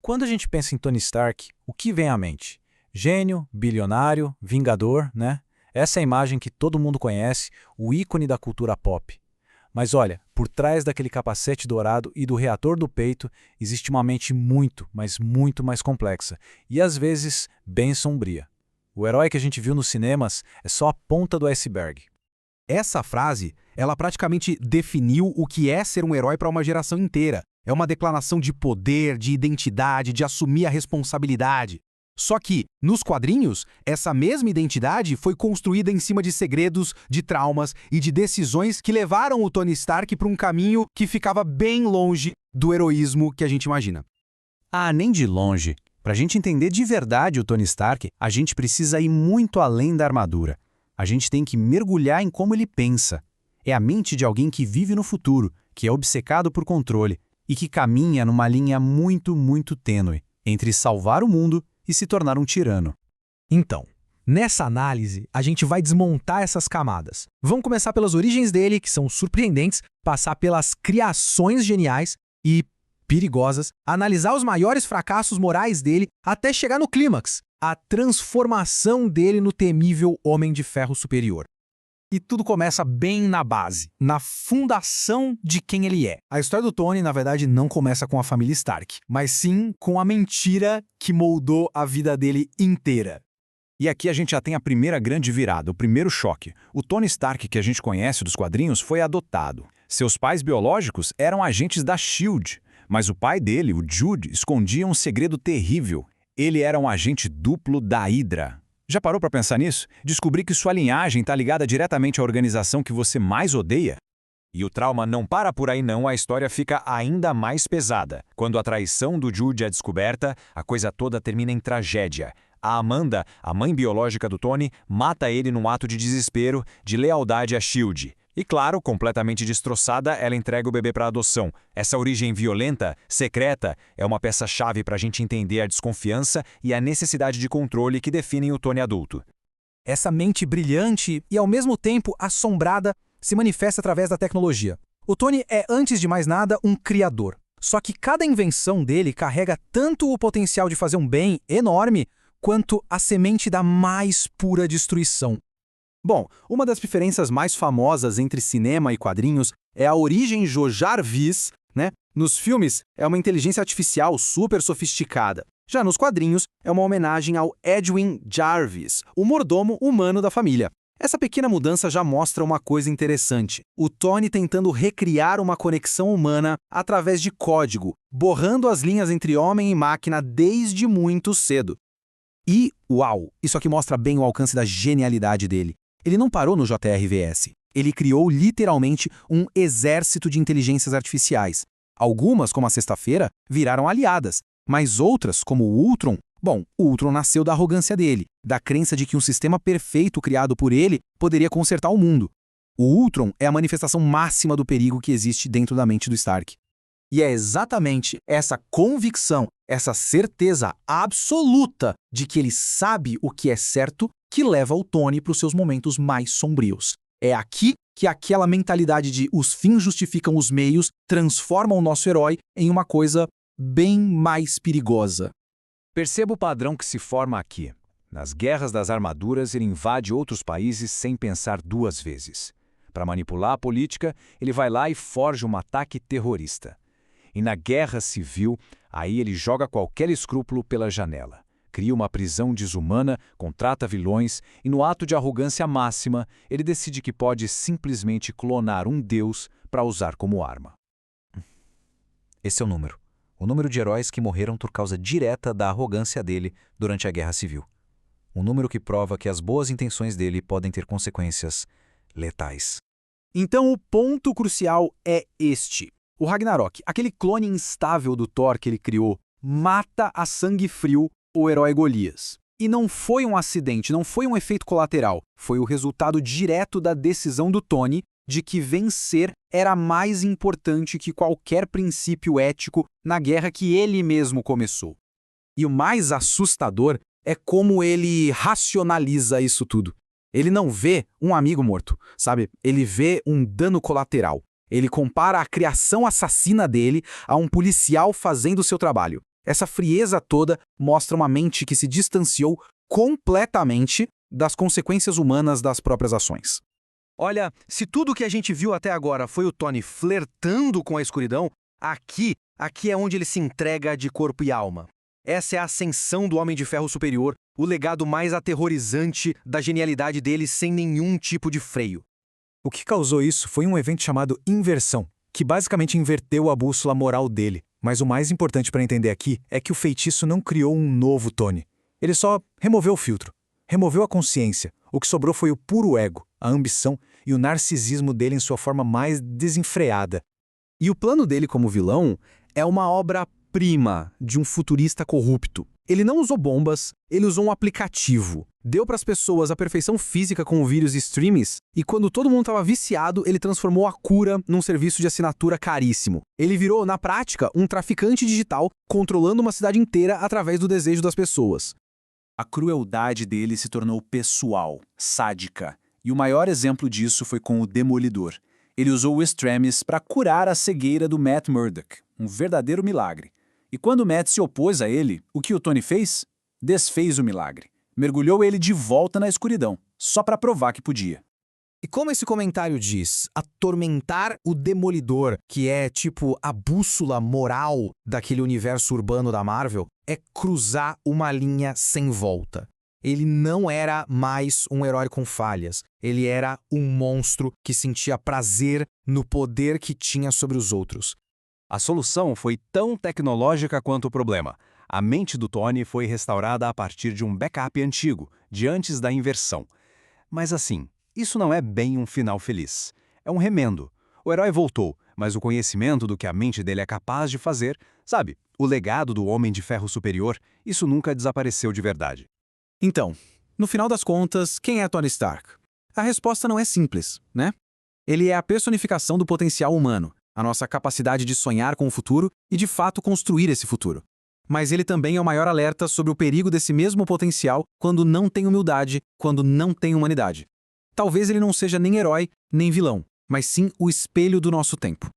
Quando a gente pensa em Tony Stark, o que vem à mente? Gênio, bilionário, vingador, né? Essa é a imagem que todo mundo conhece, o ícone da cultura pop. Mas olha, por trás daquele capacete dourado e do reator do peito, existe uma mente muito, mas muito mais complexa e às vezes bem sombria. O herói que a gente viu nos cinemas é só a ponta do iceberg. Essa frase, ela praticamente definiu o que é ser um herói para uma geração inteira. É uma declaração de poder, de identidade, de assumir a responsabilidade. Só que, nos quadrinhos, essa mesma identidade foi construída em cima de segredos, de traumas e de decisões que levaram o Tony Stark para um caminho que ficava bem longe do heroísmo que a gente imagina. Ah, nem de longe. Para a gente entender de verdade o Tony Stark, a gente precisa ir muito além da armadura. A gente tem que mergulhar em como ele pensa. É a mente de alguém que vive no futuro, que é obcecado por controle e que caminha numa linha muito, muito tênue entre salvar o mundo e se tornar um tirano. Então, nessa análise, a gente vai desmontar essas camadas. Vamos começar pelas origens dele, que são surpreendentes, passar pelas criações geniais e perigosas, analisar os maiores fracassos morais dele até chegar no clímax, a transformação dele no temível Homem de Ferro superior. E tudo começa bem na base, na fundação de quem ele é. A história do Tony, na verdade, não começa com a família Stark, mas sim com a mentira que moldou a vida dele inteira. E aqui a gente já tem a primeira grande virada, o primeiro choque. O Tony Stark que a gente conhece dos quadrinhos foi adotado. Seus pais biológicos eram agentes da SHIELD, mas o pai dele, o Jude, escondia um segredo terrível. Ele era um agente duplo da Hydra. Já parou para pensar nisso? Descobrir que sua linhagem está ligada diretamente à organização que você mais odeia? E o trauma não para por aí não, a história fica ainda mais pesada. Quando a traição do Jude é descoberta, a coisa toda termina em tragédia. A Amanda, a mãe biológica do Tony, mata ele num ato de desespero, de lealdade à SHIELD. E claro, completamente destroçada, ela entrega o bebê para adoção. Essa origem violenta, secreta, é uma peça-chave para a gente entender a desconfiança e a necessidade de controle que definem o Tony adulto. Essa mente brilhante e, ao mesmo tempo, assombrada, se manifesta através da tecnologia. O Tony é, antes de mais nada, um criador. Só que cada invenção dele carrega tanto o potencial de fazer um bem enorme, quanto a semente da mais pura destruição. Bom, uma das diferenças mais famosas entre cinema e quadrinhos é a origem de Jarvis, né? Nos filmes, é uma inteligência artificial super sofisticada. Já nos quadrinhos, é uma homenagem ao Edwin Jarvis, o mordomo humano da família. Essa pequena mudança já mostra uma coisa interessante. O Tony tentando recriar uma conexão humana através de código, borrando as linhas entre homem e máquina desde muito cedo. E, uau, isso aqui mostra bem o alcance da genialidade dele. Ele não parou no JRVS. Ele criou literalmente um exército de inteligências artificiais. Algumas, como a Sexta-feira, viraram aliadas, mas outras, como o Ultron, bom, o Ultron nasceu da arrogância dele, da crença de que um sistema perfeito criado por ele poderia consertar o mundo. O Ultron é a manifestação máxima do perigo que existe dentro da mente do Stark. E é exatamente essa convicção, essa certeza absoluta de que ele sabe o que é certo que leva o Tony para os seus momentos mais sombrios. É aqui que aquela mentalidade de os fins justificam os meios transforma o nosso herói em uma coisa bem mais perigosa. Perceba o padrão que se forma aqui. Nas guerras das armaduras, ele invade outros países sem pensar duas vezes. Para manipular a política, ele vai lá e forja um ataque terrorista. E na guerra civil, aí ele joga qualquer escrúpulo pela janela. Cria uma prisão desumana, contrata vilões e, no ato de arrogância máxima, ele decide que pode simplesmente clonar um deus para usar como arma. Esse é o número. O número de heróis que morreram por causa direta da arrogância dele durante a Guerra Civil. Um número que prova que as boas intenções dele podem ter consequências letais. Então o ponto crucial é este. O Ragnarok, aquele clone instável do Thor que ele criou, mata a sangue frio o herói Golias. E não foi um acidente, não foi um efeito colateral. Foi o resultado direto da decisão do Tony de que vencer era mais importante que qualquer princípio ético na guerra que ele mesmo começou. E o mais assustador é como ele racionaliza isso tudo. Ele não vê um amigo morto, sabe? Ele vê um dano colateral. Ele compara a criação assassina dele a um policial fazendo o seu trabalho. Essa frieza toda mostra uma mente que se distanciou completamente das consequências humanas das próprias ações. Olha, se tudo que a gente viu até agora foi o Tony flertando com a escuridão, aqui é onde ele se entrega de corpo e alma. Essa é a ascensão do Homem de Ferro Superior, o legado mais aterrorizante da genialidade dele sem nenhum tipo de freio. O que causou isso foi um evento chamado inversão, que basicamente inverteu a bússola moral dele. Mas o mais importante para entender aqui é que o feitiço não criou um novo Tony. Ele só removeu o filtro, removeu a consciência. O que sobrou foi o puro ego, a ambição e o narcisismo dele em sua forma mais desenfreada. E o plano dele como vilão é uma obra-prima de um futurista corrupto. Ele não usou bombas, ele usou um aplicativo. Deu para as pessoas a perfeição física com o vírus e streams, e quando todo mundo estava viciado, ele transformou a cura num serviço de assinatura caríssimo. Ele virou, na prática, um traficante digital controlando uma cidade inteira através do desejo das pessoas. A crueldade dele se tornou pessoal, sádica. E o maior exemplo disso foi com o Demolidor. Ele usou o Extremis para curar a cegueira do Matt Murdock, um verdadeiro milagre. E quando o Matt se opôs a ele, o que o Tony fez? Desfez o milagre. Mergulhou ele de volta na escuridão, só para provar que podia. E como esse comentário diz, atormentar o Demolidor, que é tipo a bússola moral daquele universo urbano da Marvel, é cruzar uma linha sem volta. Ele não era mais um herói com falhas. Ele era um monstro que sentia prazer no poder que tinha sobre os outros. A solução foi tão tecnológica quanto o problema. A mente do Tony foi restaurada a partir de um backup antigo, de antes da inversão. Mas assim, isso não é bem um final feliz. É um remendo. O herói voltou, mas o conhecimento do que a mente dele é capaz de fazer, sabe, o legado do Homem de Ferro Superior, isso nunca desapareceu de verdade. Então, no final das contas, quem é Tony Stark? A resposta não é simples, né? Ele é a personificação do potencial humano, a nossa capacidade de sonhar com o futuro e de fato construir esse futuro. Mas ele também é o maior alerta sobre o perigo desse mesmo potencial quando não tem humildade, quando não tem humanidade. Talvez ele não seja nem herói, nem vilão, mas sim o espelho do nosso tempo.